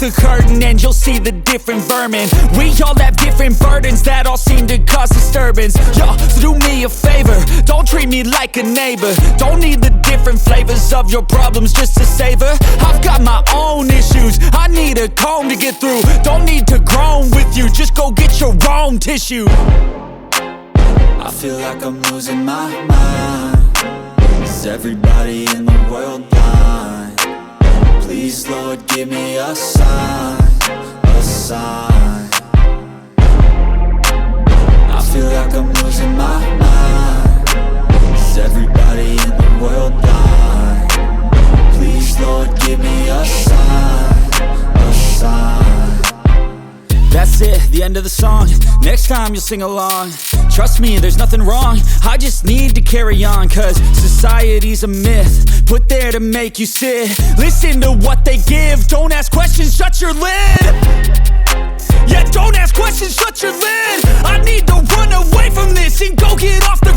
the curtain and you'll see the different vermin. We all have different burdens that all seem to cause disturbance. Yo, so do me a favor, don't treat me like a neighbor. Don't need the different flavors of your problems just to savor. I've got my own issues, I need a comb to get through. Don't need to groan with you, just go get your own tissue. I feel like I'm losing my mind. Is everybody in the world blind? Please, Lord, give me a sign, a sign. I feel like I'm losing my mind. Is everybody in the world blind? Please, Lord, give me a sign, a sign. That's it, the end of the song. Next time you'll sing along. Trust me, there's nothing wrong, I just need to carry on. Cause society's a myth, put there to make you sit. Listen to what they give, don't ask questions, shut your lid. Yeah, don't ask questions, shut your lid. I need to run away from this and go get off the